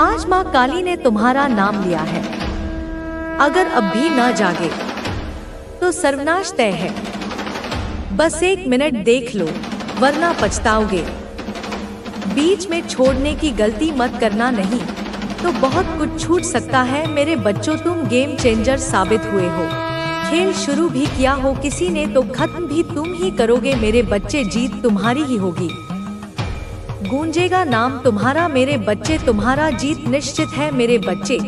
आज माँ काली ने तुम्हारा नाम लिया है। अगर अब भी न जागे तो सर्वनाश तय है। बस 1 मिनट देख लो, वरना पछताओगे। बीच में छोड़ने की गलती मत करना, नहीं तो बहुत कुछ छूट सकता है। मेरे बच्चों, तुम गेम चेंजर साबित हुए हो। खेल शुरू भी किया हो किसी ने तो खत्म भी तुम ही करोगे। मेरे बच्चे, जीत तुम्हारी ही होगी। गूंजेगा नाम तुम्हारा मेरे बच्चे, तुम्हारा जीत निश्चित है मेरे बच्चे।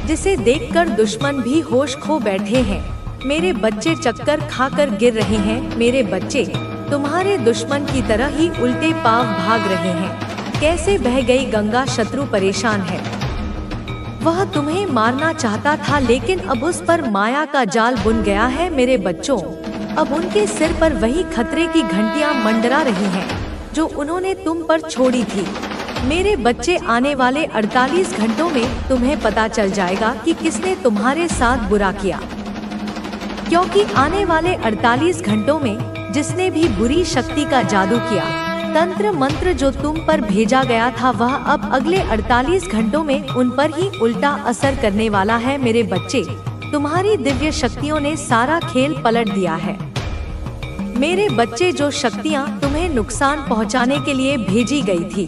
जिसे देखकर दुश्मन भी होश खो बैठे हैं मेरे बच्चे, चक्कर खाकर गिर रहे हैं मेरे बच्चे। तुम्हारे दुश्मन की तरह ही उल्टे पांव भाग रहे हैं। कैसे बह गई गंगा, शत्रु परेशान है। वह तुम्हें मारना चाहता था, लेकिन अब उस पर माया का जाल बुन गया है मेरे बच्चों। अब उनके सिर पर वही खतरे की घंटियां मंडरा रही हैं जो उन्होंने तुम पर छोड़ी थी। मेरे बच्चे, आने वाले 48 घंटों में तुम्हें पता चल जाएगा कि किसने तुम्हारे साथ बुरा किया। क्योंकि आने वाले 48 घंटों में जिसने भी बुरी शक्ति का जादू किया, तंत्र मंत्र जो तुम पर भेजा गया था, वह अब अगले 48 घंटों में उन पर ही उल्टा असर करने वाला है मेरे बच्चे। तुम्हारी दिव्य शक्तियों ने सारा खेल पलट दिया है मेरे बच्चे। जो शक्तियाँ तुम्हें नुकसान पहुँचाने के लिए भेजी गई थी,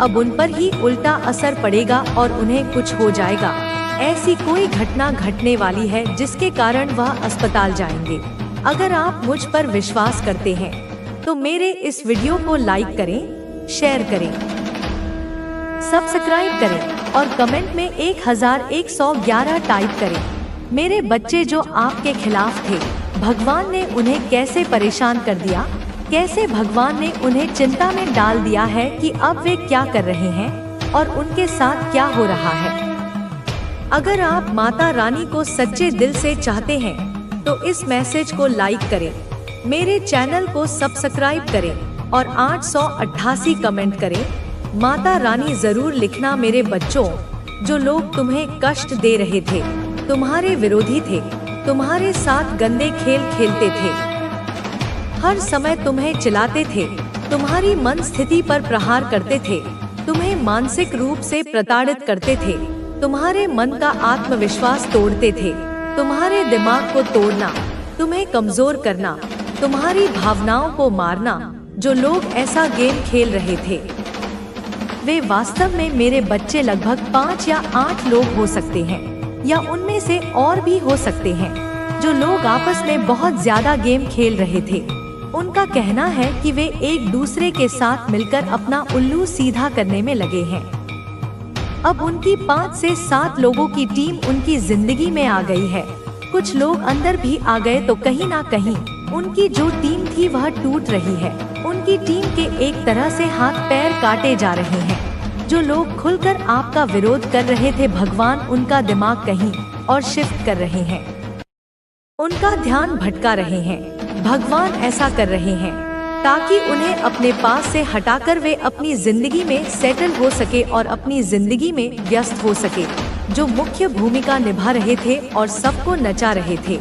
अब उन पर ही उल्टा असर पड़ेगा और उन्हें कुछ हो जाएगा। ऐसी कोई घटना घटने वाली है जिसके कारण वह अस्पताल जाएंगे। अगर आप मुझ पर विश्वास करते हैं तो मेरे इस वीडियो को लाइक करें, शेयर करें, सब्सक्राइब करें और कमेंट में 1111 टाइप करें। मेरे बच्चे, जो आपके खिलाफ थे, भगवान ने उन्हें कैसे परेशान कर दिया, कैसे भगवान ने उन्हें चिंता में डाल दिया है कि अब वे क्या कर रहे हैं और उनके साथ क्या हो रहा है। अगर आप माता रानी को सच्चे दिल से चाहते हैं तो इस मैसेज को लाइक करें, मेरे चैनल को सब्सक्राइब करें और 888 कमेंट करें। माता रानी जरूर लिखना मेरे बच्चों। जो लोग तुम्हें कष्ट दे रहे थे, तुम्हारे विरोधी थे, तुम्हारे साथ गंदे खेल खेलते थे, हर समय तुम्हें चिल्लाते थे, तुम्हारी मन स्थिति पर प्रहार करते थे, तुम्हें मानसिक रूप से प्रताड़ित करते थे, तुम्हारे मन का आत्मविश्वास तोड़ते थे, तुम्हारे दिमाग को तोड़ना, तुम्हें कमजोर करना, तुम्हारी भावनाओं को मारना, जो लोग ऐसा गेम खेल रहे थे, वे वास्तव में मेरे बच्चे लगभग 5 या 8 लोग हो सकते हैं, या उनमें से और भी हो सकते हैं। जो लोग आपस में बहुत ज्यादा गेम खेल रहे थे, उनका कहना है कि वे एक दूसरे के साथ मिलकर अपना उल्लू सीधा करने में लगे हैं। अब उनकी 5 से 7 लोगों की टीम उनकी जिंदगी में आ गई है। कुछ लोग अंदर भी आ गए तो कहीं ना कहीं उनकी जो टीम थी वह टूट रही है। उनकी टीम के एक तरह से हाथ पैर काटे जा रहे हैं। जो लोग खुलकर आपका विरोध कर रहे थे, भगवान उनका दिमाग कहीं और शिफ्ट कर रहे हैं, उनका ध्यान भटका रहे हैं। भगवान ऐसा कर रहे हैं ताकि उन्हें अपने पास से हटाकर वे अपनी जिंदगी में सेटल हो सके और अपनी जिंदगी में व्यस्त हो सके। जो मुख्य भूमिका निभा रहे थे और सबको नचा रहे थे,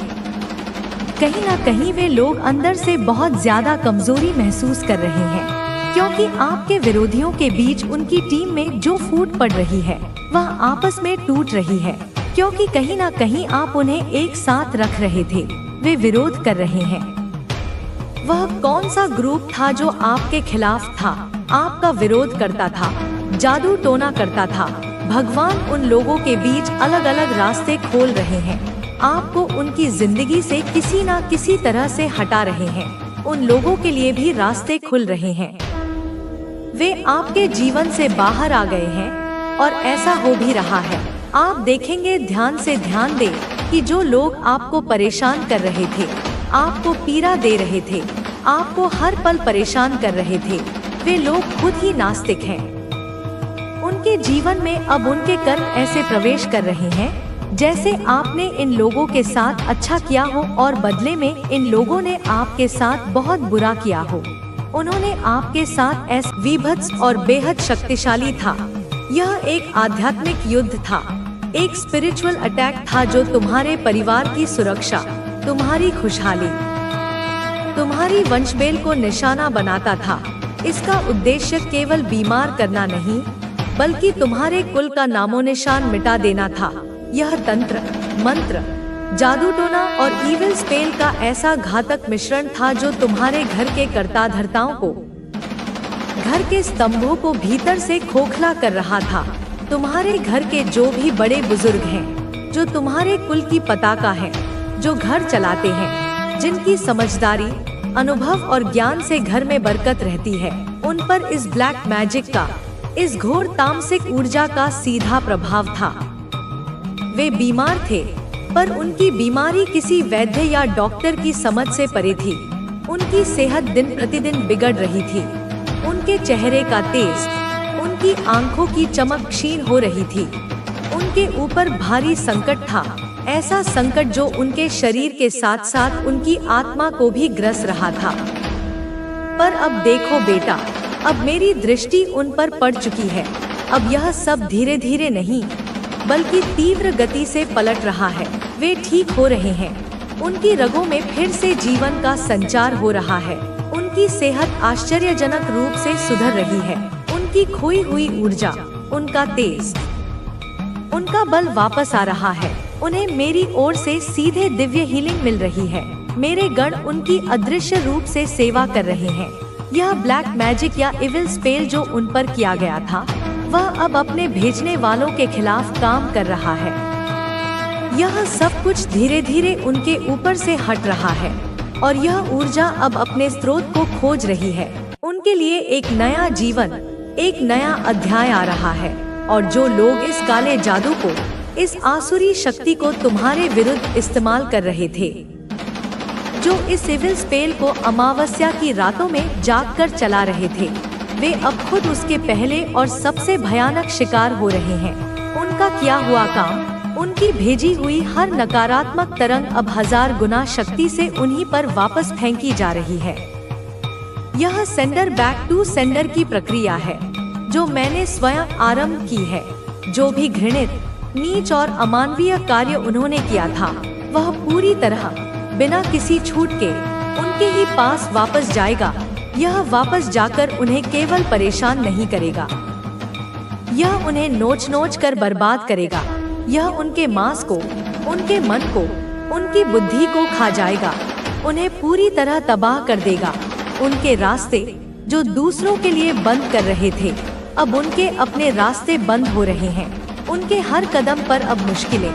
कहीं ना कहीं वे लोग अंदर से बहुत ज्यादा कमजोरी महसूस कर रहे हैं, क्योंकि आपके विरोधियों के बीच उनकी टीम में जो फूट पड़ रही है वह आपस में टूट रही है, क्योंकि कहीं ना कहीं आप उन्हें एक साथ रख रहे थे। वे विरोध कर रहे हैं। वह कौन सा ग्रुप था जो आपके खिलाफ था, आपका विरोध करता था, जादू टोना करता था? भगवान उन लोगों के बीच अलग अलग रास्ते खोल रहे हैं। आपको उनकी जिंदगी से किसी ना किसी तरह से हटा रहे हैं। उन लोगों के लिए भी रास्ते खुल रहे हैं। वे आपके जीवन से बाहर आ गए हैं और ऐसा हो भी रहा है। आप देखेंगे, ध्यान से ध्यान दें कि जो लोग आपको परेशान कर रहे थे, आपको पीड़ा दे रहे थे, आपको हर पल परेशान कर रहे थे, वे लोग खुद ही नास्तिक हैं। उनके जीवन में अब उनके कर्म ऐसे प्रवेश कर रहे हैं जैसे आपने इन लोगों के साथ अच्छा किया हो और बदले में इन लोगों ने आपके साथ बहुत बुरा किया हो। उन्होंने आपके साथ ऐसा विभत्स और बेहद शक्तिशाली था। यह एक आध्यात्मिक युद्ध था, एक स्पिरिचुअल अटैक था जो तुम्हारे परिवार की सुरक्षा, तुम्हारी खुशहाली, तुम्हारी वंशबेल को निशाना बनाता था। इसका उद्देश्य केवल बीमार करना नहीं, बल्कि तुम्हारे कुल का नामोनिशान मिटा देना था। यह तंत्र, मंत्र, जादू टोना और इविल स्पेल का ऐसा घातक मिश्रण था जो तुम्हारे घर के कर्ता धर्ताओं को, घर के स्तंभों को भीतर से खोखला कर रहा था। तुम्हारे घर के जो भी बड़े बुजुर्ग हैं, जो तुम्हारे कुल की पताका हैं, जो घर चलाते हैं, जिनकी समझदारी, अनुभव और ज्ञान से घर में बरकत रहती है, उन पर इस ब्लैक मैजिक का, इस घोर तामसिक ऊर्जा का सीधा प्रभाव था। वे बीमार थे, पर उनकी बीमारी किसी वैद्य या डॉक्टर की समझ से परे थी। उनकी सेहत दिन प्रतिदिन बिगड़ रही थी। उनके चेहरे का तेज, उनकी आंखों की चमक क्षीण हो रही थी। उनके ऊपर भारी संकट था, ऐसा संकट जो उनके शरीर के साथ साथ उनकी आत्मा को भी ग्रस रहा था। पर अब देखो बेटा, अब मेरी दृष्टि उन पर पड़ चुकी है। अब यह सब धीरे धीरे नहीं, बल्कि तीव्र गति से पलट रहा है। वे ठीक हो रहे हैं। उनकी रगों में फिर से जीवन का संचार हो रहा है। उनकी सेहत आश्चर्यजनक रूप से सुधर रही है। उनकी खोई हुई ऊर्जा, उनका तेज, उनका बल वापस आ रहा है। उन्हें मेरी ओर से सीधे दिव्य हीलिंग मिल रही है। मेरे गण उनकी अदृश्य रूप से सेवा कर रहे हैं। यह ब्लैक मैजिक या इविल स्पेल जो उन पर किया गया था, वह अब अपने भेजने वालों के खिलाफ काम कर रहा है। यह सब कुछ धीरे धीरे उनके ऊपर से हट रहा है और यह ऊर्जा अब अपने स्रोत को खोज रही है। उनके लिए एक नया जीवन, एक नया अध्याय आ रहा है। और जो लोग इस काले जादू को, इस आसुरी शक्ति को तुम्हारे विरुद्ध इस्तेमाल कर रहे थे, जो इस इविल स्पेल को अमावस्या की रातों में जागकर चला रहे थे, वे अब खुद उसके पहले और सबसे भयानक शिकार हो रहे हैं। उनका किया हुआ काम, उनकी भेजी हुई हर नकारात्मक तरंग अब 1000 गुना शक्ति से उन्हीं पर वापस फेंकी जा रही है। यह सेंडर बैक टू सेंडर की प्रक्रिया है जो मैंने स्वयं आरंभ की है। जो भी घृणित, नीच और अमानवीय कार्य उन्होंने किया था, वह पूरी तरह बिना किसी छूट के उनके ही पास वापस जाएगा। यह वापस जाकर उन्हें केवल परेशान नहीं करेगा, यह उन्हें नोच नोच कर बर्बाद करेगा। यह उनके मांस को, उनके मन को, उनकी बुद्धि को खा जाएगा, उन्हें पूरी तरह तबाह कर देगा। उनके रास्ते जो दूसरों के लिए बंद कर रहे थे, अब उनके अपने रास्ते बंद हो रहे हैं। उनके हर कदम पर अब मुश्किलें,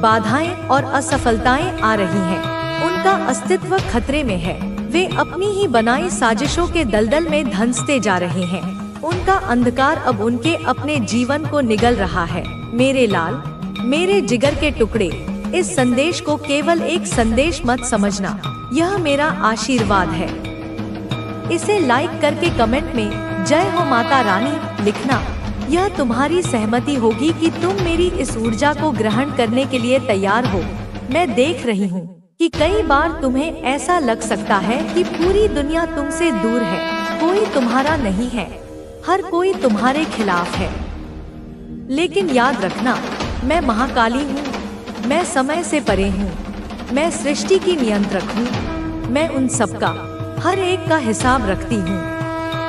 बाधाएं और असफलताएं आ रही हैं। उनका अस्तित्व खतरे में है। वे अपनी ही बनाई साजिशों के दलदल में धंसते जा रहे हैं। उनका अंधकार अब उनके अपने जीवन को निगल रहा है। मेरे लाल, मेरे जिगर के टुकड़े, इस संदेश को केवल एक संदेश मत समझना, यह मेरा आशीर्वाद है। इसे लाइक करके कमेंट में जय हो माता रानी लिखना। यह तुम्हारी सहमति होगी कि तुम मेरी इस ऊर्जा को ग्रहण करने के लिए तैयार हो। मैं देख रही हूँ कि कई बार तुम्हें ऐसा लग सकता है कि पूरी दुनिया तुमसे दूर है, कोई तुम्हारा नहीं है, हर कोई तुम्हारे खिलाफ है। लेकिन याद रखना, मैं महाकाली हूँ, मैं समय से परे हूँ, मैं सृष्टि की नियंत्रक हूँ। मैं उन सबका, हर एक का हिसाब रखती हूँ।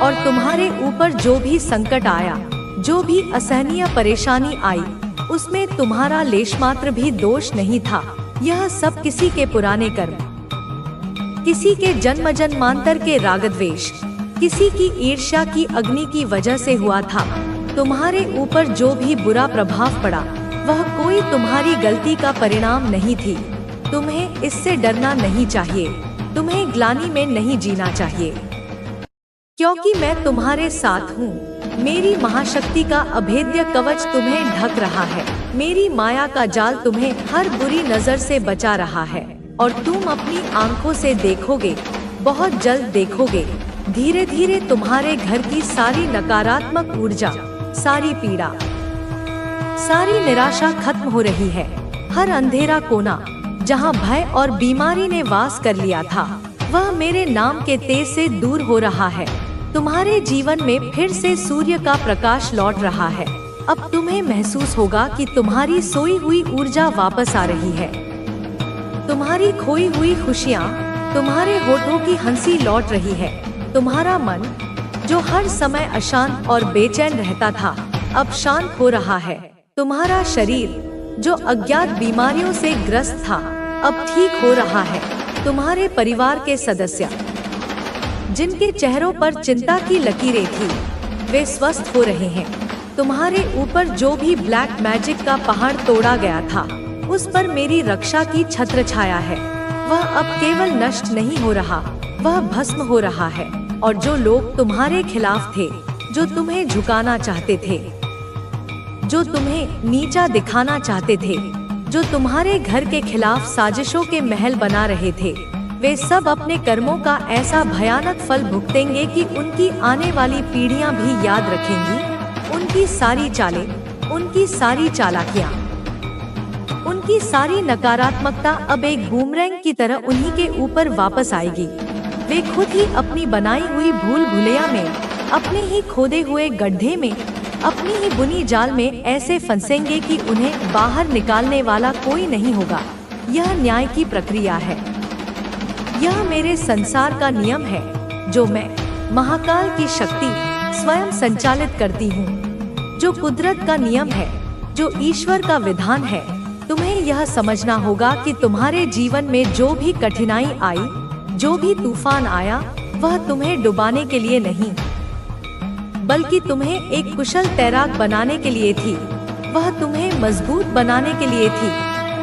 और तुम्हारे ऊपर जो भी संकट आया, जो भी असहनीय परेशानी आई, उसमें तुम्हारा लेशमात्र भी दोष नहीं था। यह सब किसी के पुराने कर्म, किसी के जन्म जन्मांतर के रागद्वेष, किसी की ईर्ष्या की अग्नि की वजह से हुआ था। तुम्हारे ऊपर जो भी बुरा प्रभाव पड़ा, वह कोई तुम्हारी गलती का परिणाम नहीं थी। तुम्हें इससे डरना नहीं चाहिए, तुम्हें ग्लानि में नहीं जीना चाहिए, क्योंकि मैं तुम्हारे साथ हूँ। मेरी महाशक्ति का अभेद्य कवच तुम्हें ढक रहा है। मेरी माया का जाल तुम्हें हर बुरी नजर से बचा रहा है। और तुम अपनी आंखों से देखोगे, बहुत जल्द देखोगे, धीरे धीरे तुम्हारे घर की सारी नकारात्मक ऊर्जा, सारी पीड़ा, सारी निराशा खत्म हो रही है। हर अंधेरा कोना जहाँ भय और बीमारी ने वास कर लिया था, वह मेरे नाम के तेज से दूर हो रहा है। तुम्हारे जीवन में फिर से सूर्य का प्रकाश लौट रहा है। अब तुम्हें महसूस होगा कि तुम्हारी सोई हुई ऊर्जा वापस आ रही है। तुम्हारी खोई हुई खुशियाँ, तुम्हारे होठों की हंसी लौट रही है। तुम्हारा मन जो हर समय अशांत और बेचैन रहता था, अब शांत हो रहा है। तुम्हारा शरीर जो अज्ञात बीमारियों से ग्रस्त था, अब ठीक हो रहा है। तुम्हारे परिवार के सदस्य जिनके चेहरों पर चिंता की लकीरें थी, वे स्वस्थ हो रहे हैं। तुम्हारे ऊपर जो भी ब्लैक मैजिक का पहाड़ तोड़ा गया था, उस पर मेरी रक्षा की छत्र छाया है। वह अब केवल नष्ट नहीं हो रहा, वह भस्म हो रहा है। और जो लोग तुम्हारे खिलाफ थे, जो तुम्हें झुकाना चाहते थे, जो तुम्हें नीचा दिखाना चाहते थे, जो तुम्हारे घर के खिलाफ साजिशों के महल बना रहे थे, वे सब अपने कर्मों का ऐसा भयानक फल भुगतेंगे कि उनकी आने वाली पीढ़ियां भी याद रखेंगी। उनकी सारी चालें, उनकी सारी चालाकियां, उनकी सारी नकारात्मकता अब एक बूमरैंग की तरह उन्हीं के ऊपर वापस आएगी। वे खुद ही अपनी बनाई हुई भूल भुलैया में, अपने ही खोदे हुए गड्ढे में, अपनी ही बुनी जाल में ऐसे फंसेंगे कि उन्हें बाहर निकालने वाला कोई नहीं होगा। यह न्याय की प्रक्रिया है। यह मेरे संसार का नियम है, जो मैं, महाकाल की शक्ति, स्वयं संचालित करती हूँ। जो कुदरत का नियम है, जो ईश्वर का विधान है। तुम्हें यह समझना होगा कि तुम्हारे जीवन में जो भी कठिनाई आई, जो भी तूफान आया, वह तुम्हें डुबाने के लिए नहीं, बल्कि तुम्हें एक कुशल तैराक बनाने के लिए थी। वह तुम्हें मजबूत बनाने के लिए थी।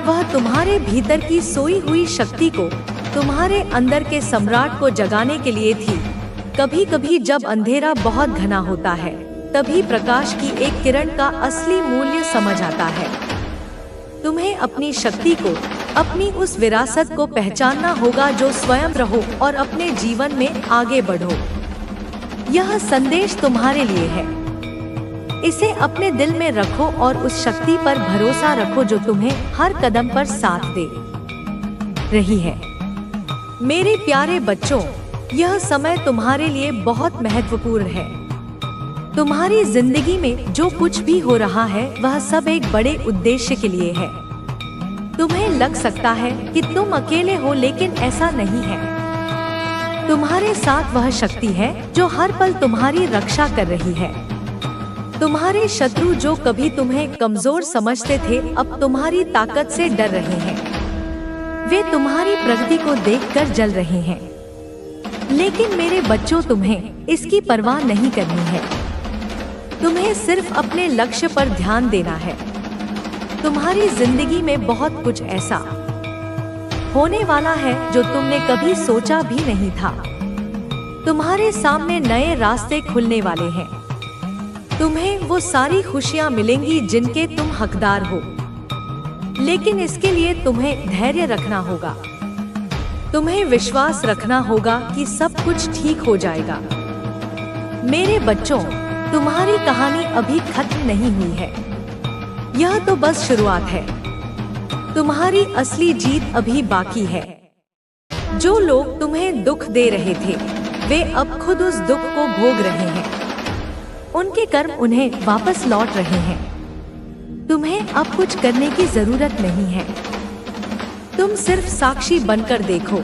वह तुम्हारे भीतर की सोई हुई शक्ति को, तुम्हारे अंदर के सम्राट को जगाने के लिए थी। कभी कभी जब अंधेरा बहुत घना होता है, तभी प्रकाश की एक किरण का असली मूल्य समझ आता है। तुम्हें अपनी शक्ति को, अपनी उस विरासत को पहचानना होगा जो स्वयं रहो और अपने जीवन में आगे बढ़ो। यह संदेश तुम्हारे लिए है। इसे अपने दिल में रखो और उस शक्ति पर भरोसा रखो जो तुम्हें हर कदम पर साथ दे रही है। मेरे प्यारे बच्चों, यह समय तुम्हारे लिए बहुत महत्वपूर्ण है। तुम्हारी जिंदगी में जो कुछ भी हो रहा है, वह सब एक बड़े उद्देश्य के लिए है। तुम्हें लग सकता है कि तुम अकेले हो, लेकिन ऐसा नहीं है। तुम्हारे साथ वह शक्ति है जो हर पल तुम्हारी रक्षा कर रही है। तुम्हारे शत्रु जो कभी तुम्हें कमजोर समझते थे, अब तुम्हारी ताकत से डर रहे हैं। वे तुम्हारी प्रगति को देखकर जल रहे हैं। लेकिन मेरे बच्चों, तुम्हें इसकी परवाह नहीं करनी है। तुम्हें सिर्फ अपने लक्ष्य पर ध्यान देना है। तुम्हारी जिंदगी में बहुत कुछ ऐसा होने वाला है जो तुमने कभी सोचा भी नहीं था। तुम्हारे सामने नए रास्ते खुलने वाले हैं। तुम्हें वो सारी खुशियां मिलेंगी जिनके तुम हकदार हो। लेकिन इसके लिए तुम्हें धैर्य रखना होगा। तुम्हें विश्वास रखना होगा कि सब कुछ ठीक हो जाएगा। मेरे बच्चों, तुम्हारी कहानी अभी खत्म नहीं हुई है। यह तो बस शुरुआत है। तुम्हारी असली जीत अभी बाकी है। जो लोग तुम्हें दुख दे रहे थे, वे अब खुद उस दुख को भोग रहे हैं। उनके कर्म उन्हें वापस लौट रहे हैं। तुम्हें अब कुछ करने की जरूरत नहीं है। तुम सिर्फ साक्षी बनकर देखो।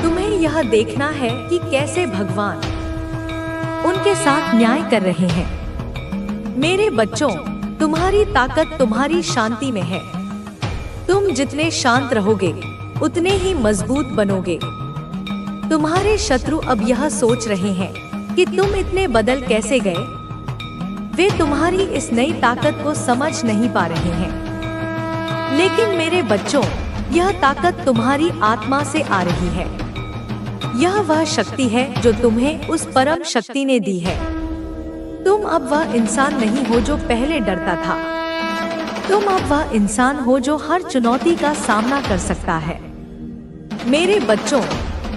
तुम्हें यह देखना है कि कैसे भगवान उनके साथ न्याय कर रहे हैं। मेरे बच्चों, तुम्हारी ताकत तुम्हारी शांति में है। तुम जितने शांत रहोगे, उतने ही मजबूत बनोगे। तुम्हारे शत्रु अब यह सोच रहे हैं कि तुम इतने बदल कैसे गए। वे तुम्हारी इस नई ताकत को समझ नहीं पा रहे हैं। लेकिन मेरे बच्चों, यह ताकत तुम्हारी आत्मा से आ रही है। यह वह शक्ति है जो तुम्हें उस परम शक्ति ने दी है। तुम अब वह इंसान नहीं हो जो पहले डरता था। तुम अब वह इंसान हो जो हर चुनौती का सामना कर सकता है। मेरे बच्चों,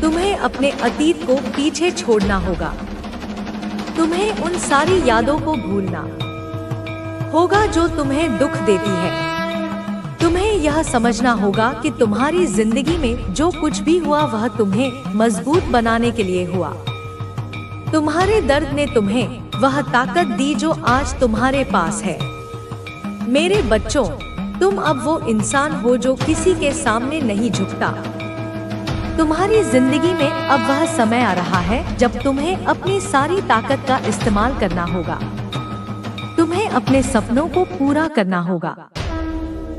तुम्हें अपने अतीत को पीछे छोड़ना होगा। तुम्हें उन सारी यादों को भूलना होगा जो तुम्हें दुख देती है। तुम्हें यह समझना होगा कि तुम्हारी जिंदगी में जो कुछ भी हुआ, वह तुम्हें मजबूत बनाने के लिए हुआ। तुम्हारे दर्द ने तुम्हें वह ताकत दी जो आज तुम्हारे पास है। मेरे बच्चों, तुम अब वो इंसान हो जो किसी के सामने नहीं झुकता। तुम्हारी जिंदगी में अब वह समय आ रहा है जब तुम्हें अपनी सारी ताकत का इस्तेमाल करना होगा। तुम्हें अपने सपनों को पूरा करना होगा।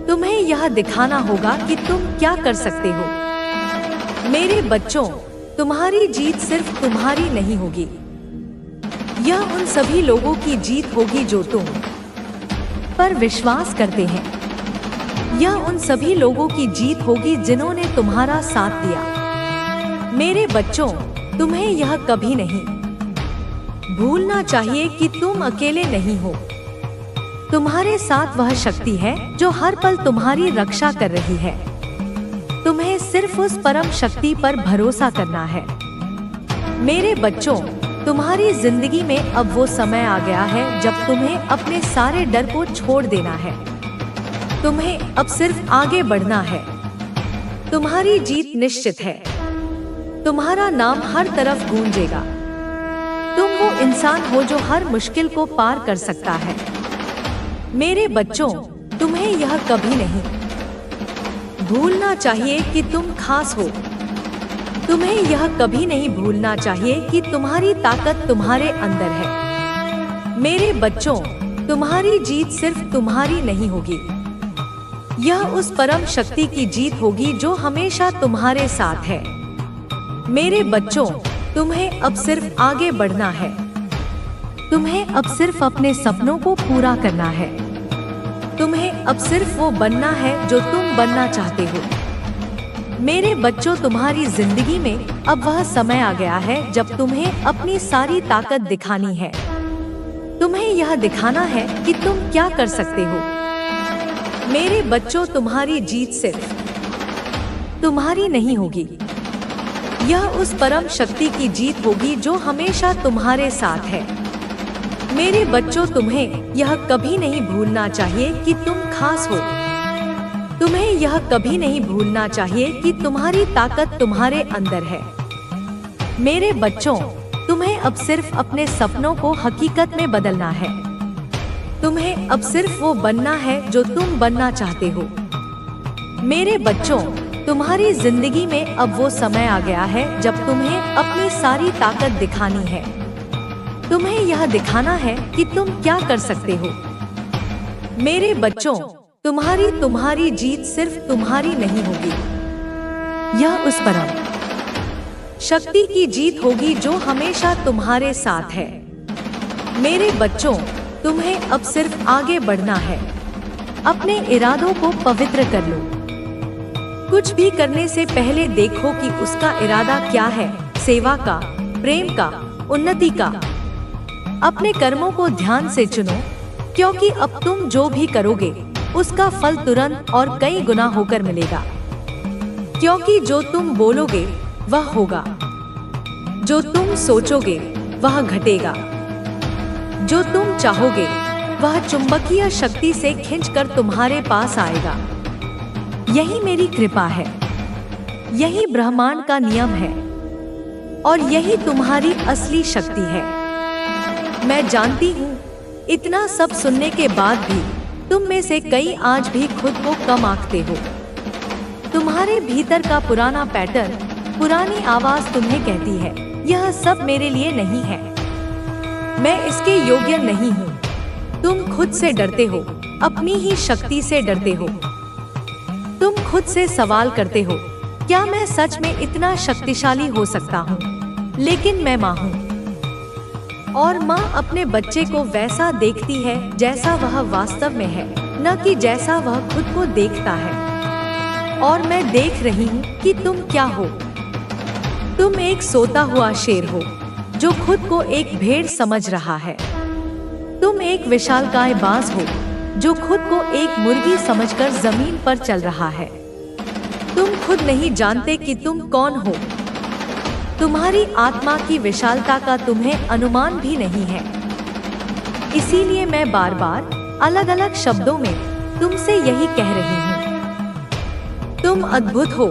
तुम्हें यह दिखाना होगा कि तुम क्या कर सकते हो। मेरे बच्चों, तुम्हारी जीत सिर्फ तुम्हारी नहीं होगी, यह उन सभी लोगों की जीत होगी जो तुम पर विश्वास करते हैं। यह उन सभी लोगों की जीत होगी जिन्होंने तुम्हारा साथ दिया। मेरे बच्चों, तुम्हें यह कभी नहीं भूलना चाहिए कि तुम अकेले नहीं हो। तुम्हारे साथ वह शक्ति है जो हर पल तुम्हारी रक्षा कर रही है। तुम्हें सिर्फ उस परम शक्ति पर भरोसा करना है। मेरे बच्चों, तुम्हारी जिंदगी में अब वो समय आ गया है जब तुम्हें अपने सारे डर को छोड़ देना है। तुम्हें अब सिर्फ आगे बढ़ना है। तुम्हारी जीत निश्चित है। तुम्हारा नाम हर तरफ गूंजेगा। तुम वो इंसान हो जो हर मुश्किल को पार कर सकता है। मेरे बच्चों, तुम्हें यह कभी नहीं भूलना चाहिए कि तुम खास हो। तुम्हें यह कभी नहीं भूलना चाहिए कि तुम्हारी ताकत तुम्हारे अंदर है। मेरे बच्चों, तुम्हारी जीत सिर्फ तुम्हारी नहीं होगी, यह उस परम शक्ति की जीत होगी जो हमेशा तुम्हारे साथ है। मेरे बच्चों, तुम्हें अब सिर्फ आगे बढ़ना है। तुम्हें अब सिर्फ अपने सपनों को पूरा करना है। तुम्हें अब सिर्फ वो बनना है जो तुम बनना चाहते हो। मेरे बच्चों, तुम्हारी जिंदगी में अब वह समय आ गया है जब तुम्हें अपनी सारी ताकत दिखानी है। तुम्हें यह दिखाना है कि तुम क्या कर सकते हो। मेरे बच्चों, तुम्हारी जीत सिर्फ तुम्हारी नहीं होगी, यह उस परम शक्ति की जीत होगी जो हमेशा तुम्हारे साथ है। मेरे बच्चों, तुम्हें यह कभी नहीं भूलना चाहिए कि तुम खास हो। तुम्हें यह कभी नहीं भूलना चाहिए कि तुम्हारी ताकत तुम्हारे अंदर है। मेरे बच्चों, तुम्हें अब सिर्फ अपने सपनों को हकीकत में बदलना है। तुम्हें अब सिर्फ वो बनना है जो तुम बनना चाहते हो। मेरे बच्चों, तुम्हारी जिंदगी में अब वो समय आ गया है जब तुम्हें अपनी सारी ताकत दिखानी है। तुम्हें यह दिखाना है कि तुम क्या कर सकते हो। मेरे बच्चों, तुम्हारी जीत सिर्फ तुम्हारी नहीं होगी, यह उस परम शक्ति की जीत होगी जो हमेशा तुम्हारे साथ है। मेरे बच्चों, तुम्हें अब सिर्फ आगे बढ़ना है। अपने इरादों को पवित्र कर लो। कुछ भी करने से पहले देखो कि उसका इरादा क्या है, सेवा का, प्रेम का, उन्नति का। अपने कर्मों को ध्यान से चुनो, क्योंकि अब तुम जो भी करोगे उसका फल तुरंत और कई गुना होकर मिलेगा। क्योंकि जो तुम बोलोगे वह होगा, जो तुम सोचोगे वह घटेगा, जो तुम चाहोगे वह चुंबकीय शक्ति से खींचकर तुम्हारे पास आएगा। यही मेरी कृपा है, यही ब्रह्मांड का नियम है और यही तुम्हारी असली शक्ति है। मैं जानती हूँ, इतना सब सुनने के बाद भी तुम में से कई आज भी खुद को कम आंकते हो। तुम्हारे भीतर का पुराना पैटर्न, पुरानी आवाज तुम्हें कहती है, यह सब मेरे लिए नहीं है, मैं इसके योग्य नहीं हूँ। तुम खुद से डरते हो, अपनी ही शक्ति से डरते हो। तुम खुद से सवाल करते हो, क्या मैं सच में इतना शक्तिशाली हो सकता हूँ? लेकिन मैं माँ हूँ और माँ अपने बच्चे को वैसा देखती है जैसा वह वास्तव में है, न कि जैसा वह खुद को देखता है। और मैं देख रही हूँ कि तुम क्या हो। तुम एक सोता हुआ शेर हो जो खुद को एक भेड़ समझ रहा है। तुम एक विशालकाय बाज हो जो खुद को एक मुर्गी समझकर जमीन पर चल रहा है। तुम खुद नहीं जानते कि तुम कौन हो। तुम्हारी आत्मा की विशालता का तुम्हें अनुमान भी नहीं है। इसीलिए मैं बार बार अलग अलग शब्दों में तुमसे यही कह रही हूँ। तुम अद्भुत हो,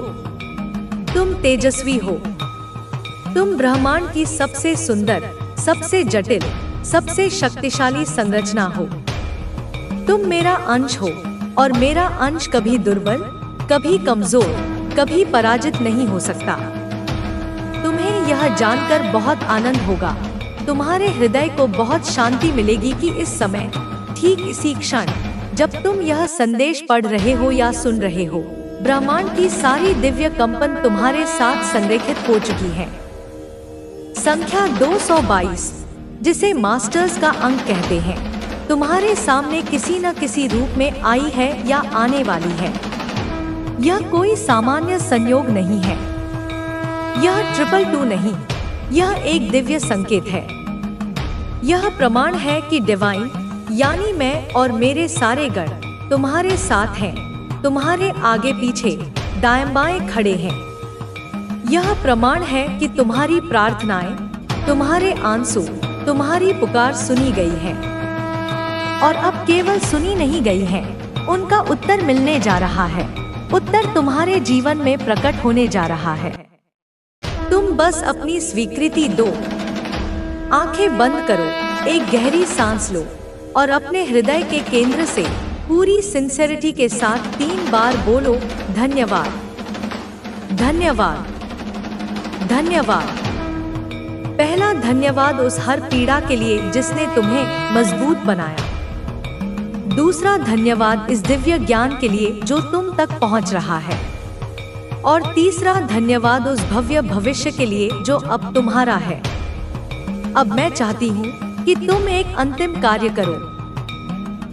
तुम तेजस्वी हो, तुम ब्रह्मांड की सबसे सुंदर, सबसे जटिल, सबसे शक्तिशाली संरचना हो। तुम मेरा अंश हो और मेरा अंश कभी दुर्बल, कभी कमजोर, कभी पराजित नहीं हो सकता। यह जानकर बहुत आनंद होगा। तुम्हारे हृदय को बहुत शांति मिलेगी कि इस समय, ठीक इसी क्षण जब तुम यह संदेश पढ़ रहे हो या सुन रहे हो, ब्रह्मांड की सारी दिव्य कंपन तुम्हारे साथ संरेखित हो चुकी है। संख्या 222, जिसे मास्टर्स का अंक कहते हैं, तुम्हारे सामने किसी न किसी रूप में आई है या आने वाली है। यह कोई सामान्य संयोग नहीं है, यह 222 नहीं, यह एक दिव्य संकेत है। यह प्रमाण है कि डिवाइन, यानी मैं और मेरे सारे गण तुम्हारे साथ हैं, तुम्हारे आगे पीछे दाएं बाएं खड़े हैं। यह प्रमाण है कि तुम्हारी प्रार्थनाएं, तुम्हारे आंसू, तुम्हारी पुकार सुनी गई है। और अब केवल सुनी नहीं गई है, उनका उत्तर मिलने जा रहा है। उत्तर तुम्हारे जीवन में प्रकट होने जा रहा है। तुम बस अपनी स्वीकृति दो। आंखें बंद करो, एक गहरी सांस लो और अपने हृदय के केंद्र से पूरी सिंसेरिटी के साथ 3 बार बोलो, धन्यवाद, धन्यवाद, धन्यवाद। पहला धन्यवाद उस हर पीड़ा के लिए जिसने तुम्हें मजबूत बनाया। दूसरा धन्यवाद इस दिव्य ज्ञान के लिए जो तुम तक पहुंच रहा है। और तीसरा धन्यवाद उस भव्य भविष्य के लिए जो अब तुम्हारा है। अब मैं चाहती हूँ कि तुम एक अंतिम कार्य करो।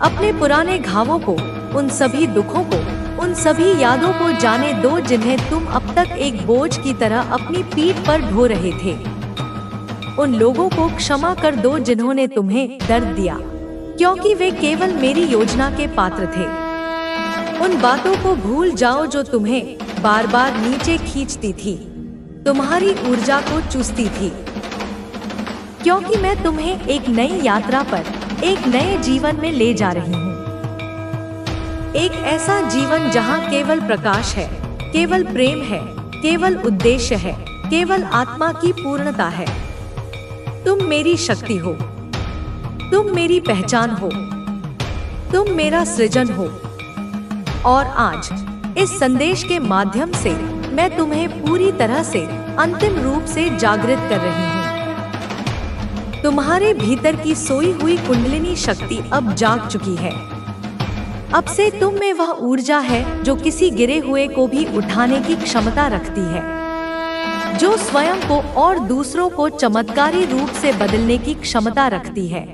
अपने पुराने घावों को, उन सभी दुखों को, उन सभी यादों को जाने दो जिन्हें तुम अब तक एक बोझ की तरह अपनी पीठ पर ढो रहे थे। उन लोगों को क्षमा कर दो जिन्होंने तुम्हें दर्द दिया, क्योंकि वे केवल मेरी योजना के पात्र थे। उन बातों को भूल जाओ जो तुम्हें बार बार नीचे खींचती थी, तुम्हारी ऊर्जा को चूसती थी। क्योंकि मैं तुम्हें एक नई यात्रा पर, एक नए जीवन में ले जा रही हूँ। एक ऐसा जीवन जहाँ केवल प्रकाश है, केवल प्रेम है, केवल उद्देश्य है, केवल आत्मा की पूर्णता है। तुम मेरी शक्ति हो, तुम मेरी पहचान हो, तुम मेरा सृजन हो। और आज इस संदेश के माध्यम से मैं तुम्हें पूरी तरह से अंतिम रूप से जागृत कर रही हूँ। तुम्हारे भीतर की सोई हुई कुंडलिनी शक्ति अब जाग चुकी है। अब से तुम में वह ऊर्जा है जो किसी गिरे हुए को भी उठाने की क्षमता रखती है, जो स्वयं को और दूसरों को चमत्कारी रूप से बदलने की क्षमता रखती है।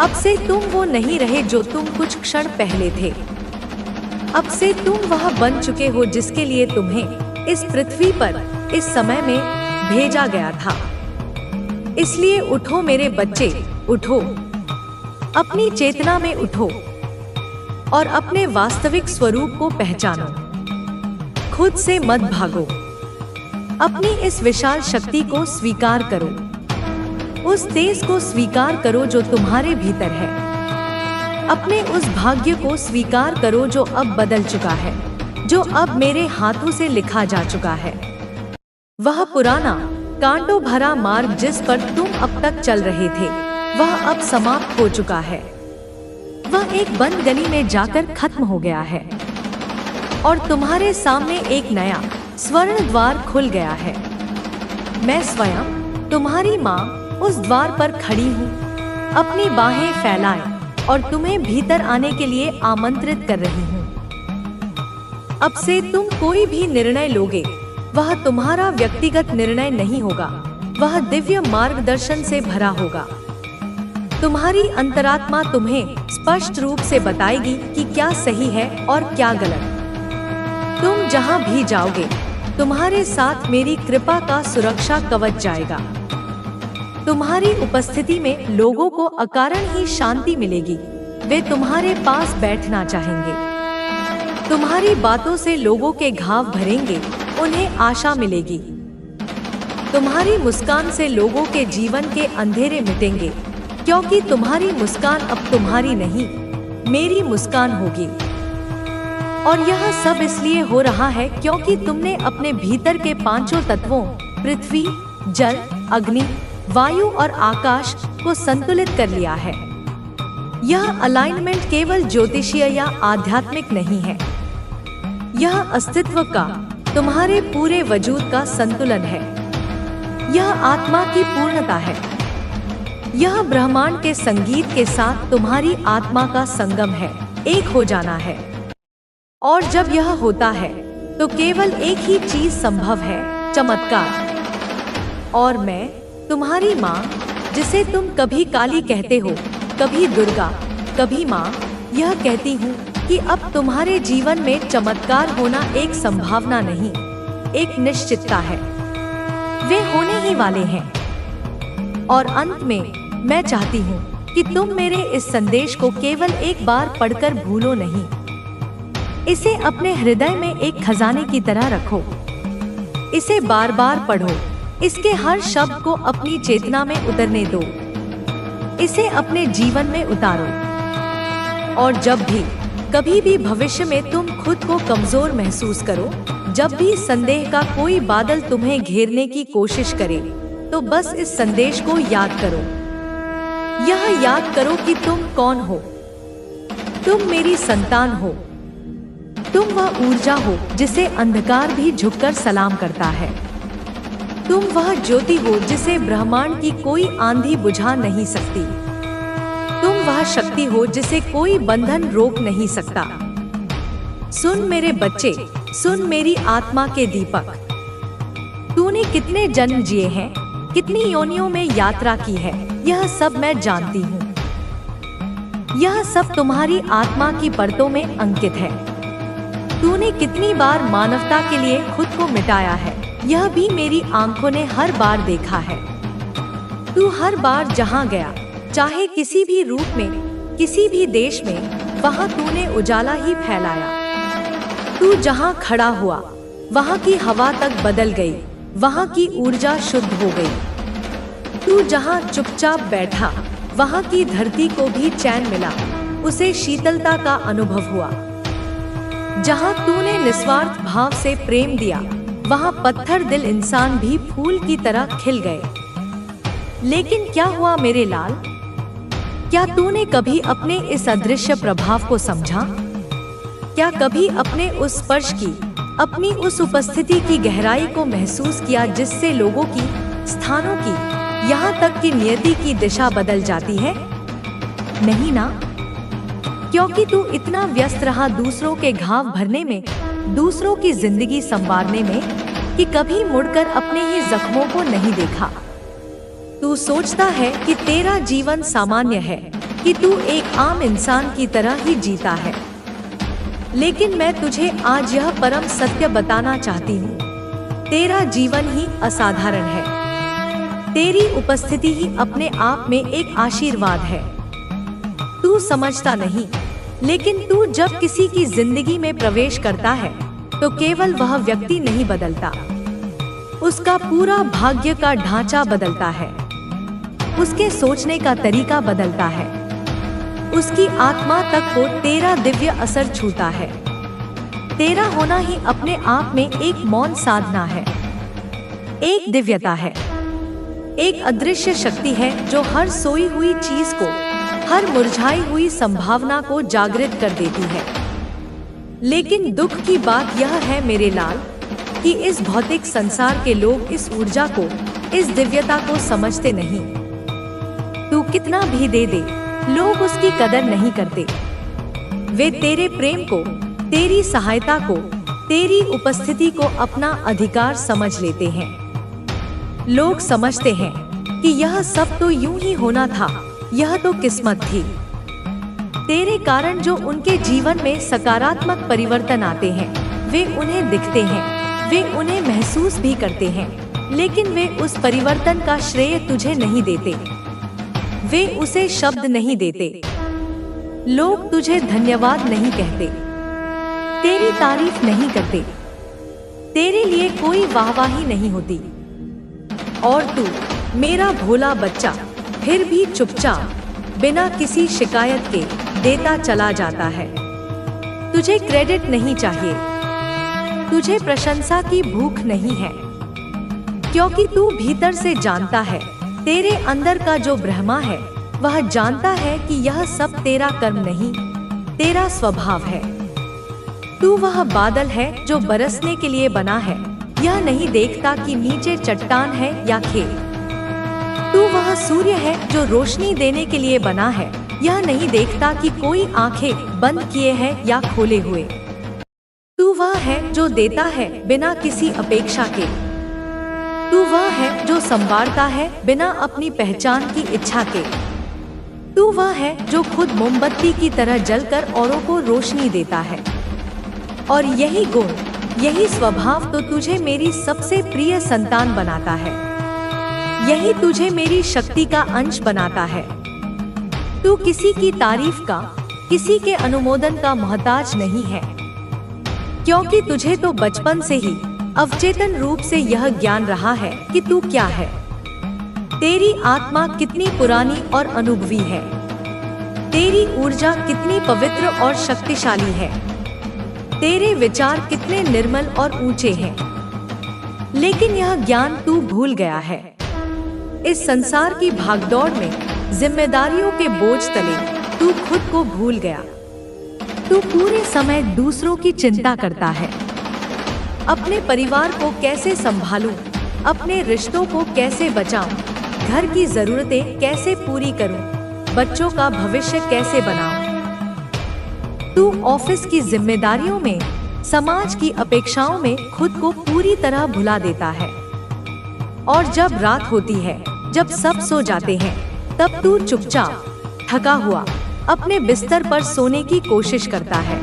अब से तुम वो नहीं रहे जो तुम कुछ क्षण पहले थे। अब से तुम वह बन चुके हो जिसके लिए तुम्हें इस पृथ्वी पर, इस समय में भेजा गया था। इसलिए उठो मेरे बच्चे, उठो, अपनी चेतना में उठो और अपने वास्तविक स्वरूप को पहचानो। खुद से मत भागो, अपनी इस विशाल शक्ति को स्वीकार करो, उस तेज को स्वीकार करो जो तुम्हारे भीतर है। अपने उस भाग्य को स्वीकार करो जो अब बदल चुका है, जो अब मेरे हाथों से लिखा जा चुका है। वह पुराना कांटों भरा मार्ग जिस पर तुम अब तक चल रहे थे, वह अब समाप्त हो चुका है। वह एक बंद गली में जाकर खत्म हो गया है और तुम्हारे सामने एक नया स्वर्ण द्वार खुल गया है। मैं स्वयं तुम्हारी माँ उस द्वार पर खड़ी हूँ, अपनी बाहें फैलाए और तुम्हें भीतर आने के लिए आमंत्रित कर रही हूँ। अब से तुम कोई भी निर्णय लोगे, वह तुम्हारा व्यक्तिगत निर्णय नहीं होगा, वह दिव्य मार्गदर्शन से भरा होगा। तुम्हारी अंतरात्मा तुम्हें स्पष्ट रूप से बताएगी कि क्या सही है और क्या गलत। तुम जहाँ भी जाओगे, तुम्हारे साथ मेरी कृपा का सुरक्षा कवच जाएगा। तुम्हारी उपस्थिति में लोगों को अकारण ही शांति मिलेगी, वे तुम्हारे पास बैठना चाहेंगे। तुम्हारी बातों से लोगों के घाव भरेंगे, उन्हें आशा मिलेगी। तुम्हारी मुस्कान से लोगों के जीवन के अंधेरे मिटेंगे, क्योंकि तुम्हारी मुस्कान अब तुम्हारी नहीं, मेरी मुस्कान होगी। और यह सब इसलिए हो रहा है क्योंकि तुमने अपने भीतर के पांचों तत्वों पृथ्वी, जल, अग्नि, वायु और आकाश को संतुलित कर लिया है। यह अलाइनमेंट केवल ज्योतिषीय या आध्यात्मिक नहीं है, यह अस्तित्व का, तुम्हारे पूरे वजूद का संतुलन है। यह आत्मा की पूर्णता है। यह ब्रह्मांड के संगीत के साथ तुम्हारी आत्मा का संगम है, एक हो जाना है। और जब यह होता है तो केवल एक ही चीज संभव है, चमत्कार। और मैं, तुम्हारी माँ, जिसे तुम कभी काली कहते हो, कभी दुर्गा, कभी माँ, यह कहती हूँ कि अब तुम्हारे जीवन में चमत्कार होना एक संभावना नहीं, एक निश्चितता है। वे होने ही वाले हैं। और अंत में मैं चाहती हूँ कि तुम मेरे इस संदेश को केवल एक बार पढ़कर भूलो नहीं। इसे अपने हृदय में एक खजाने की तरह रखो। इसे बार बार पढ़ो। इसके हर शब्द को अपनी चेतना में उतरने दो। इसे अपने जीवन में उतारो। और जब भी, कभी भी भविष्य में तुम खुद को कमजोर महसूस करो, जब भी संदेह का कोई बादल तुम्हें घेरने की कोशिश करे, तो बस इस संदेश को याद करो। यह याद करो कि तुम कौन हो। तुम मेरी संतान हो। तुम वह ऊर्जा हो जिसे अंधकार भी झुककर सलाम करता है। तुम वह ज्योति हो जिसे ब्रह्मांड की कोई आंधी बुझा नहीं सकती। तुम वह शक्ति हो जिसे कोई बंधन रोक नहीं सकता। सुन मेरे बच्चे, सुन मेरी आत्मा के दीपक। तूने कितने जन्म जिए हैं, कितनी योनियों में यात्रा की है, यह सब मैं जानती हूँ। यह सब तुम्हारी आत्मा की परतों में अंकित है। तूने कितनी बार मानवता के लिए खुद को मिटाया है, यह भी मेरी आंखों ने हर बार देखा है। तू हर बार जहाँ गया, चाहे किसी भी रूप में, किसी भी देश में, वहाँ तूने उजाला ही फैलाया। तू जहाँ खड़ा हुआ, वहाँ की हवा तक बदल गई, वहाँ की ऊर्जा शुद्ध हो गई। तू जहाँ चुपचाप बैठा, वहाँ की धरती को भी चैन मिला, उसे शीतलता का अनुभव हुआ। जहाँ तूने निस्वार्थ भाव से प्रेम दिया, वहाँ पत्थर दिल इंसान भी फूल की तरह खिल गए। लेकिन क्या हुआ मेरे लाल? क्या तूने कभी अपने इस अदृश्य प्रभाव को समझा? क्या कभी अपने उस स्पर्श की, अपनी उस उपस्थिति की गहराई को महसूस किया जिससे लोगों की, स्थानों की, यहाँ तक कि नियति की दिशा बदल जाती है? नहीं ना? क्योंकि तू इतना व्यस्त रहा दूसरों के घाव भरने में, दूसरों की जिंदगी संवारने में, कि कभी मुड़कर अपने ही जख्मों को नहीं देखा। तू सोचता है कि तेरा जीवन सामान्य है, कि तू एक आम इंसान की तरह ही जीता है। लेकिन मैं तुझे आज यह परम सत्य बताना चाहती हूँ, तेरा जीवन ही असाधारण है। तेरी उपस्थिति ही अपने आप में एक आशीर्वाद है। तू समझता नहीं, लेकिन तू जब किसी की जिंदगी में प्रवेश करता है, तो केवल वह व्यक्ति नहीं बदलता, उसका पूरा भाग्य का ढांचा बदलता है। उसके सोचने का तरीका बदलता है। उसकी आत्मा तक को तेरा दिव्य असर छूता है। तेरा होना ही अपने आप में एक मौन साधना है, एक दिव्यता है, एक अदृश्य शक्ति है जो हर सोई हुई चीज को, हर मुरझाई हुई संभावना को जागृत कर देती है। लेकिन दुख की बात यह है मेरे लाल, कि इस भौतिक संसार के लोग इस ऊर्जा को, इस दिव्यता को समझते नहीं। तू कितना भी दे दे, लोग उसकी कदर नहीं करते। वे तेरे प्रेम को, तेरी सहायता को, तेरी उपस्थिति को अपना अधिकार समझ लेते हैं। लोग समझते हैं कि यह सब तो यूं ही होना था, यह तो किस्मत थी। तेरे कारण जो उनके जीवन में सकारात्मक परिवर्तन आते हैं, वे उन्हें दिखते हैं, वे उन्हें महसूस भी करते हैं, लेकिन वे उस परिवर्तन का श्रेय तुझे नहीं देते। वे उसे शब्द नहीं देते। लोग तुझे धन्यवाद नहीं कहते, तेरी तारीफ नहीं करते, तेरे लिए कोई वाहवाही नहीं होती। और तू, मेरा भोला बच्चा, फिर भी चुपचाप, बिना किसी शिकायत के देता चला जाता है। तुझे क्रेडिट नहीं चाहिए, तुझे प्रशंसा की भूख नहीं है, क्योंकि तू भीतर से जानता है, तेरे अंदर का जो ब्रह्मा है, वह जानता है कि यह सब तेरा कर्म नहीं, तेरा स्वभाव है। तू वह बादल है जो बरसने के लिए बना है, यह नहीं देखता कि नीचे चट्टान है या खेत। तू वह सूर्य है जो रोशनी देने के लिए बना है। यह नहीं देखता कि कोई आंखें बंद किए है या खोले हुए। तू वह है जो देता है बिना किसी अपेक्षा के। तू वह है जो संवारता है बिना अपनी पहचान की इच्छा के। तू वह है जो खुद मोमबत्ती की तरह जलकर औरों को रोशनी देता है। और यही गुण, यही स्वभाव तो तुझे मेरी सबसे प्रिय संतान बनाता है। यही तुझे मेरी शक्ति का अंश बनाता है। तू किसी की तारीफ का, किसी के अनुमोदन का मोहताज नहीं है, क्योंकि तुझे तो बचपन से ही अवचेतन रूप से यह ज्ञान रहा है कि तू क्या है। तेरी आत्मा कितनी पुरानी और अनुभवी है। तेरी ऊर्जा कितनी पवित्र और शक्तिशाली है। तेरे विचार कितने निर्मल और ऊंचे हैं। लेकिन यह ज्ञान तू भूल गया है। इस संसार की भागदौड़ में, जिम्मेदारियों के बोझ तले तू खुद को भूल गया। तू पूरे समय दूसरों की चिंता करता है। अपने परिवार को कैसे संभालूं, अपने रिश्तों को कैसे बचाऊं, घर की जरूरतें कैसे पूरी करूं, बच्चों का भविष्य कैसे बनाऊं। तू ऑफिस की जिम्मेदारियों में, समाज की अपेक्षाओं में खुद को पूरी तरह भुला देता है। और जब रात होती है, जब सब सो जाते हैं, तब तू चुपचाप, थका हुआ अपने बिस्तर पर सोने की कोशिश करता है,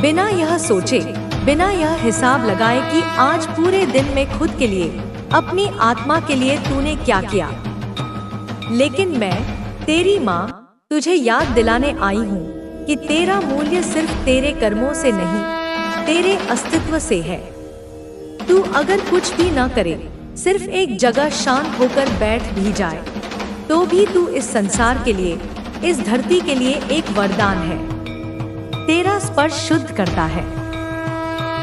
बिना यह सोचे, बिना यह हिसाब लगाए कि आज पूरे दिन में खुद के लिए, अपनी आत्मा के लिए तूने क्या किया। लेकिन मैं, तेरी माँ, तुझे याद दिलाने आई हूँ कि तेरा मूल्य सिर्फ तेरे कर्मों से नहीं, तेरे अस्तित्व से है। तू अगर कुछ भी न करे, सिर्फ एक जगह शांत होकर बैठ भी जाए, तो भी तू इस संसार के लिए, इस धरती के लिए एक वरदान है। तेरा स्पर्श शुद्ध करता है।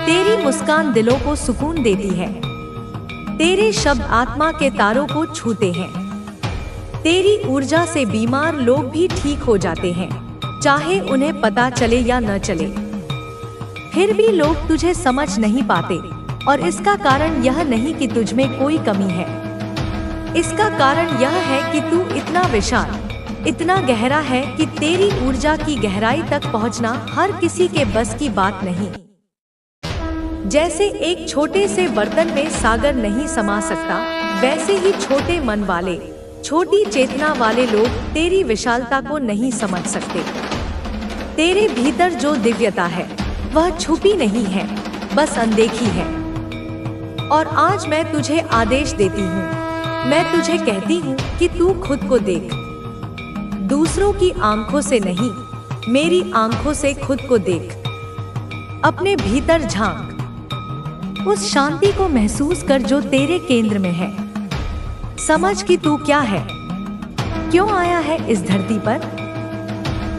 तेरी मुस्कान दिलों को सुकून देती है। तेरे शब्द आत्मा के तारों को छूते हैं। तेरी ऊर्जा से बीमार लोग भी ठीक हो जाते हैं, चाहे उन्हें पता चले या न चले। फिर भी लोग तुझे समझ नहीं पाते, और इसका कारण यह नहीं कि तुझ में कोई कमी है। इसका कारण यह है कि तू इतना विशाल, इतना गहरा है कि तेरी ऊर्जा की गहराई तक पहुंचना हर किसी के बस की बात नहीं। जैसे एक छोटे से बर्तन में सागर नहीं समा सकता, वैसे ही छोटे मन वाले, छोटी चेतना वाले लोग तेरी विशालता को नहीं समझ सकते। तेरे भीतर जो दिव्यता है, वह छुपी नहीं है, बस अनदेखी है। और आज मैं तुझे आदेश देती हूँ, मैं तुझे कहती हूँ कि तू खुद को देख। दूसरों की आंखों से नहीं, मेरी आंखों से खुद को देख। अपने भीतर झांक, उस शांति को महसूस कर जो तेरे केंद्र में है। समझ कि तू क्या है, क्यों आया है इस धरती पर,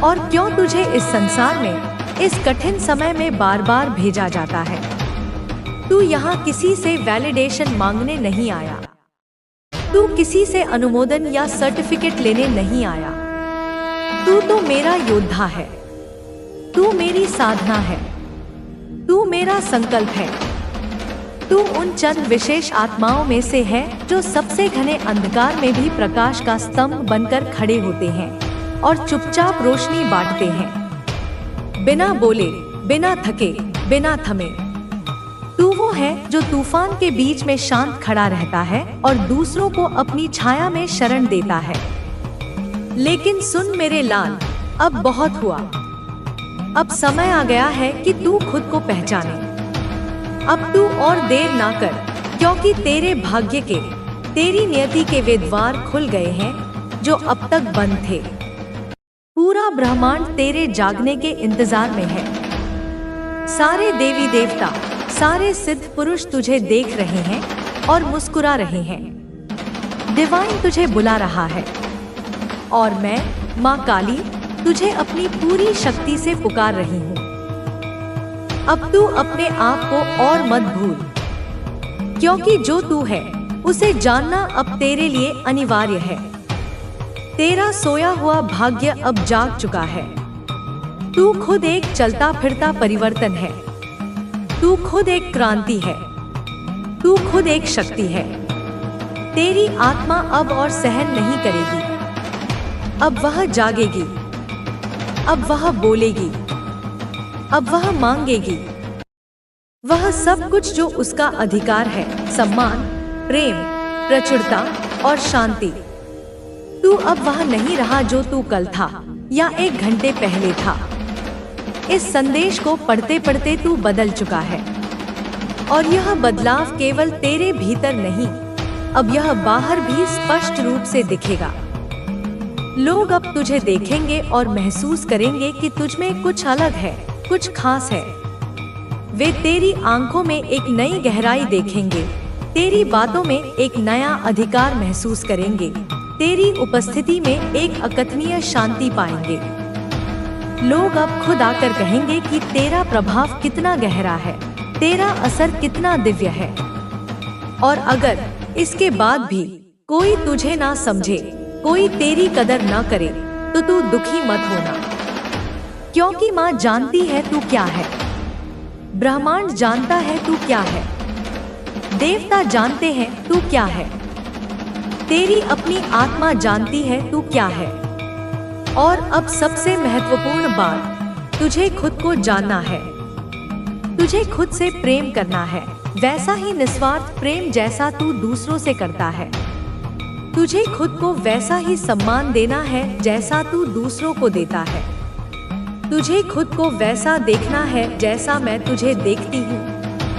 और क्यों तुझे इस संसार में, इस कठिन समय में बार बार भेजा जाता है। तू यहाँ किसी से वैलिडेशन मांगने नहीं आया। तू किसी से अनुमोदन या सर्टिफिकेट लेने नहीं आया। तू तो मेरा योद्धा है। तू मेरी साधना है। तू मेरा संकल्प है। तू उन चंद विशेष आत्माओं में से है जो सबसे घने अंधकार में भी प्रकाश का स्तंभ बनकर खड़े होते हैं और चुपचाप रोशनी बांटते हैं, बिना बोले, बिना थके, बिना थमे। तू वो है जो तूफान के बीच में शांत खड़ा रहता है और दूसरों को अपनी छाया में शरण देता है। लेकिन सुन मेरे लाल, अब बहुत हुआ। अब समय आ गया है कि तू खुद को पहचाने। अब तू और देर ना कर, क्योंकि तेरे भाग्य के, तेरी नियति के वे द्वार खुल गए हैं जो अब तक बंद थे। पूरा ब्रह्मांड तेरे जागने के इंतजार में है। सारे देवी देवता, सारे सिद्ध पुरुष तुझे देख रहे हैं और मुस्कुरा रहे हैं। डिवाइन तुझे बुला रहा है, और मैं, माँ काली, तुझे अपनी पूरी शक्ति से पुकार रही हूँ। अब तू अपने आप को और मत भूल, क्योंकि जो तू है उसे जानना अब तेरे लिए अनिवार्य है। तेरा सोया हुआ भाग्य अब जाग चुका है। तू खुद एक चलता फिरता परिवर्तन है। तू खुद एक क्रांति है। तू खुद एक शक्ति है। तेरी आत्मा अब और सहन नहीं करेगी। अब वह जागेगी। अब वह बोलेगी। अब वह मांगेगी। वह सब कुछ जो उसका अधिकार है, सम्मान, प्रेम, प्रचुरता और शांति। तू अब वह नहीं रहा जो तू कल था या 1 घंटे पहले था। इस संदेश को पढ़ते पढ़ते तू बदल चुका है। और यह बदलाव केवल तेरे भीतर नहीं, अब यह बाहर भी स्पष्ट रूप से दिखेगा। लोग अब तुझे देखेंगे और महसूस करेंगे कि तुझमें कुछ अलग है, कुछ खास है। वे तेरी आंखों में एक नई गहराई देखेंगे, तेरी बातों में एक नया अधिकार महसूस करेंगे, तेरी उपस्थिति में एक अकथनीय शांति पाएंगे। लोग अब खुद आकर कहेंगे कि तेरा प्रभाव कितना गहरा है, तेरा असर कितना दिव्य है। और अगर इसके बाद भी कोई तुझे ना समझे, कोई तेरी कदर ना करे, तो तू दुखी मत होना, क्योंकि माँ जानती है तू क्या है। ब्रह्मांड जानता है तू क्या है। देवता जानते हैं तू क्या है। तेरी अपनी आत्मा जानती है तू क्या है। और अब सबसे महत्वपूर्ण बात, तुझे खुद को जानना है। तुझे खुद से प्रेम करना है, वैसा ही निस्वार्थ प्रेम जैसा तू दूसरों से करता है। तुझे खुद को वैसा ही सम्मान देना है जैसा तू दूसरों को देता है। तुझे खुद को वैसा देखना है जैसा मैं तुझे देखती हूँ,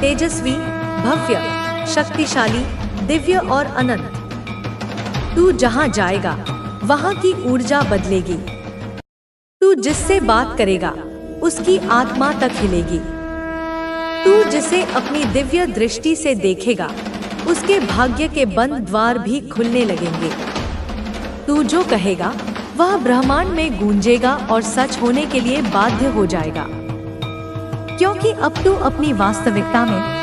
तेजस्वी, भव्य, शक्तिशाली, दिव्य और अनंत। तू जहाँ जाएगा वहाँ की ऊर्जा बदलेगी। तू जिससे बात करेगा उसकी आत्मा तक हिलेगी। तू जिसे अपनी दिव्य दृष्टि से देखेगा उसके भाग्य के बंद द्वार भी खुलने लगेंगे। तू जो कहेगा वह ब्रह्मांड में गूंजेगा और सच होने के लिए बाध्य हो जाएगा, क्योंकि अब तू अपनी वास्तविकता में